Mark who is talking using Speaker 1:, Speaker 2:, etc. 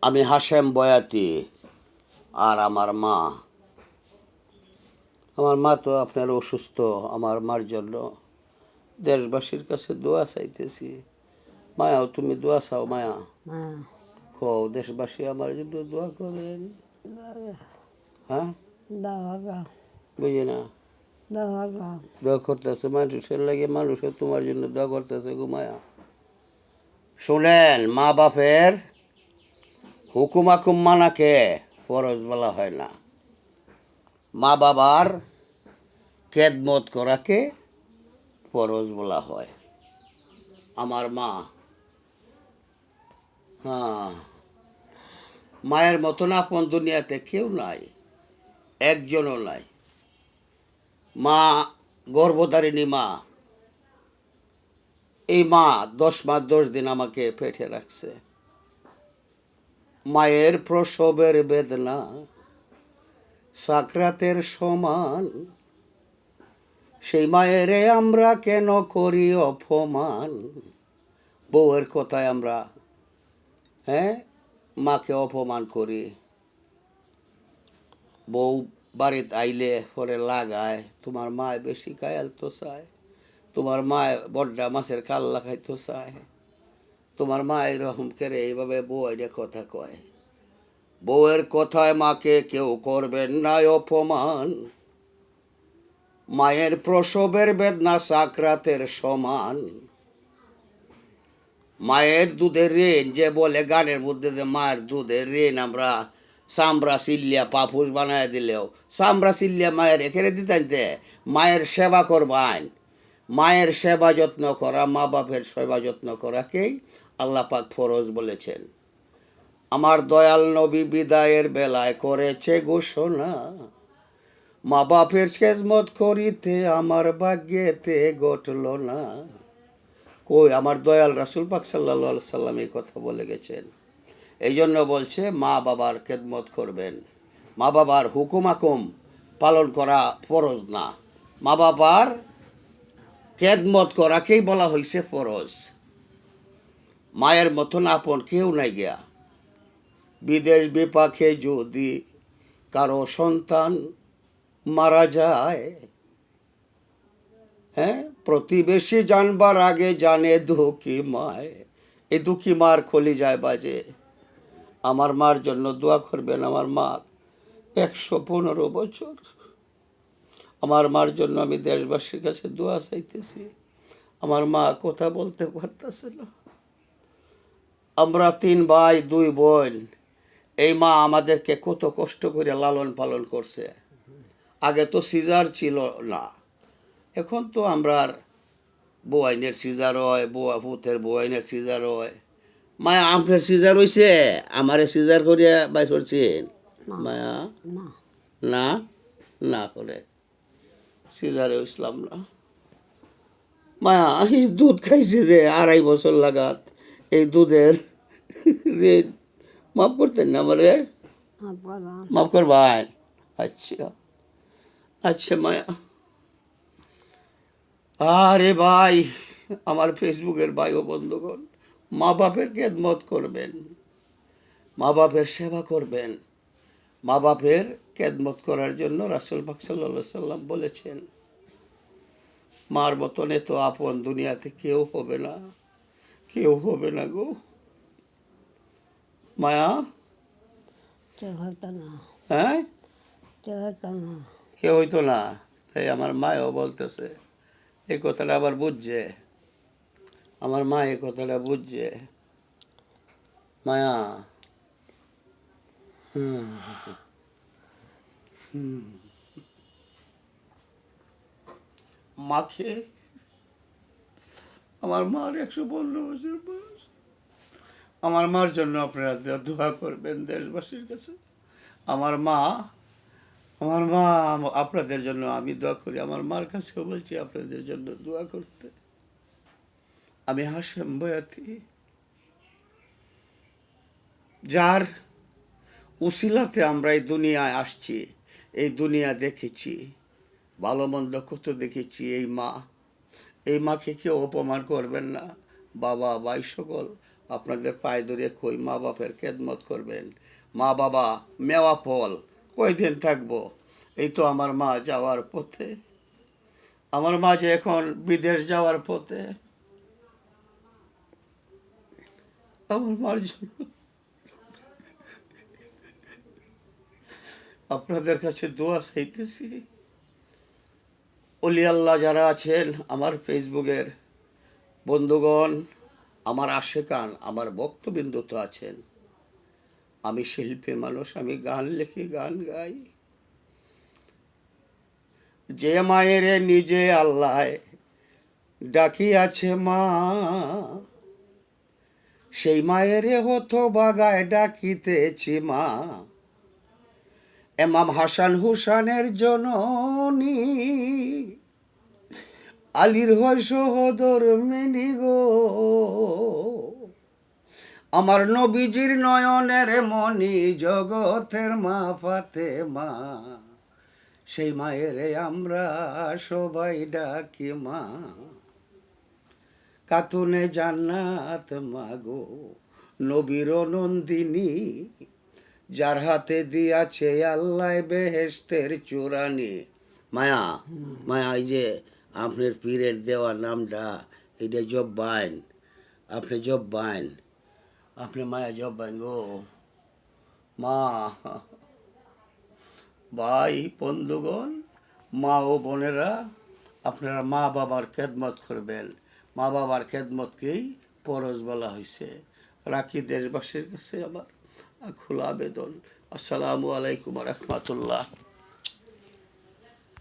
Speaker 1: আমি হাশেম বয়াতি আর আমার মা তো আপনার অসুস্থ। আমার মার জন্য দেশবাসীর কাছে দোয়া চাইতেছি। মায়াও তুমি দোয়া চাও মায়া,
Speaker 2: হ্যাঁ,
Speaker 1: কও দেশবাসী আমার জন্য দোয়া করেন। হ্যাঁ,
Speaker 2: দাও
Speaker 1: বুঝি না,
Speaker 2: দাও
Speaker 1: দোয়া করতেছে মানুষের লাগে, মানুষের তোমার জন্য দোয়া করতেছে গো মায়া। শুনেন, মা বাপের হুকুম আকুম মানাকে ফরজ বলা হয় না, মা বাবার খেদমত করাকে ফরজ বলা হয়। আমার মা, হ্যাঁ, মায়ের মতন আপন দুনিয়াতে কেউ নাই, একজনও নাই। মা গর্ভধারিণী মা, এই মা 10 মাস 10 দিন আমাকে পেটে রাখছে। মায়ের প্রসবের বেদনা সাকরাতের সমান, সেই মায়েরে আমরা কেন করি অপমান। বউয়ের কথায় আমরা, হ্যাঁ, মাকে অপমান করি। বউ বাড়িতে আইলে পরে লাগায়, তোমার মায় বেশি খায়াল তো চায়, তোমার মায় বড্ডা মাছের কাল্লা খাইতো চায়, তোমার মা এরকম করে এইভাবে বউ আইলে কথা কয়। বউয়ের কথায় মাকে কেউ করবেন না অপমান, মায়ের প্রসবের বেদনা সাকরাতের সমান। মায়ের দুধের ঋণ, যে বলে গানের মধ্যে যে মায়ের দুধের ঋণ আমরা চামড়া চিল্লিয়া পাপুস বানায় দিলেও চামড়া চিল্লিয়া মায়ের এখানে দিতেন, মায়ের সেবা করবান। মায়ের সেবা যত্ন করা, মা বাপের সেবা যত্ন করাকেই আল্লাহ পাক ফরজ বলেছেন। আমার দয়াল নবী বিদায়ের বেলায় করেছে ঘোষণা, মা বাপের খেদমত করিতে আমার ভাগ্যেতে ঘটল না। কই আমার দয়াল রাসূল পাক সাল্লাল্লাহু সাল্লাম এই কথা বলে গেছেন। এই জন্য বলছে মা বাবার খেদমত করবেন। মা বাবার হুকুম আকুম পালন করা ফরজ না, মা বাবার খেদমত করাকেই বলা হয়েছে ফরজ। মায়ের মতন আপন কেউ নাই গিয়া। বিদেশ বিপাকে যদি কারো সন্তান মারা যায়, হ্যাঁ, প্রতিবেশী জানবার আগে জানে দুঃখী মায়। এই দুঃখী মার খলি যায় বাজে। আমার মার জন্য দোয়া করবেন। আমার মার 115 বছর। আমার মার জন্য আমি দেশবাসীর কাছে দোয়া চাইতেছি। আমার মা কথা বলতে পারতেছে না। আমরা 3 ভাই 2 বোন। এই মা আমাদেরকে কত কষ্ট করে লালন পালন করছে। আগে তো সিজার ছিল না, এখন তো আমরা বউআইনের সিজার হয়, পুতের বউআইনের সিজার হয়। মায়া আপনার সিজার হইছে, আমারে সিজার করিয়া বাই করছেন মায়া?
Speaker 2: না
Speaker 1: না, না করে সিজারে ইসলাম না। মায়া এই দুধ খাইছে যে 2.5 বছর লাগাত, এই দুধের রেট মাফ করতেন না আমারে? মাফ করবেন? আচ্ছা, আচ্ছা মায়া। আরে ভাই, আমার ফেসবুকের ভাই ও বন্ধুগণ, মা বাপের খেদমত করবেন, মা বাপের সেবা করবেন। মা বাপের খেদমত করার জন্য রাসূল পাক সাল্লাল্লাহু আলাইহি সাল্লাম বলেছেন। মার মতন এত আপন দুনিয়াতে কেউ হবে না, কেউ হবে না গো মায়া।
Speaker 2: কেউ হতো না,
Speaker 1: হ্যাঁ,
Speaker 2: কেউ হতো না।
Speaker 1: কেউ হইতো না। তাই আমার মায়ও বলতেছে, এই কথাটা আবার বুঝছে। আমার মা এই কথাটা বুঝছে মায়া। হুম, মাকে, আমার মার 115 বছর বয়স। আমার মার জন্য আপনারা দোয়া করবেন দেশবাসীর কাছে। আমার মা, আমার মা, আপনাদের জন্য আমি দোয়া করি। আমার মার কাছেও বলছি আপনাদের জন্য দোয়া করতে। আমি হাশেম বয়াতি, যার উসিলাতে আমরা এই দুনিয়ায় আসছি, এই দুনিয়া দেখেছি, ভালো মন্দ কত দেখেছি। এই মা, এই মাকে কেউ অপমান করবেন না। বাবা ভাই সকল আপনাদের পায়ে ধরে কই মা বাপের খেদমত করবেন। মা বাবা মেওয়া ফল কয়দিন থাকবো? এই তো আমার মা যাওয়ার পথে, আমার মা যে এখন বিদেশ যাওয়ার পথে। আমার মার জন্য আপনাদের কাছে দোয়া চাইতেছি। অলি আল্লাহ যারা আছেন আমার ফেসবুকের বন্ধুগণ, আমার আশেকান, আমার ভক্তবিন্দু তো আছেন। আমি শিল্পী মানুষ, আমি গান লিখি, গান গাই। যে মায়ের নিজে আল্লাহ ডাকিয়াছে মা, সেই মায়ের হত বাগায় ডাকিতেছি মা। এমাম হাসান হুসানের জননী, আলীর হয় সহদর মেনি গো। আমার নবীজির নয়নের মনি, জগতের মা ফাতেমা। সেই মায়ের আমরা সবাই ডাকি মা। কাতুনে জান্নাত মাগো, নবীর নন্দিনী, যার হাতে দিয়াছে আল্লাহ বেহেশতের চূড়ানি। মায়া, মায়া, এই যে আপনার পীরের দেওয়া নামটা, এটা জব্বাইন। আপনি জব্বাইন, আপনি মায়া জব্বাইন গো। মা, ভাই বন্ধুগণ, মা ও বোনেরা, আপনারা মা বাবার খেদমত করবেন। মা বাবার খেদমতকেই ফরজ বলা হয়েছে। রাখি দেশবাসীর কাছে আমার খোলা আবেদন। আসসালামু আলাইকুম রহমতুল্লাহ।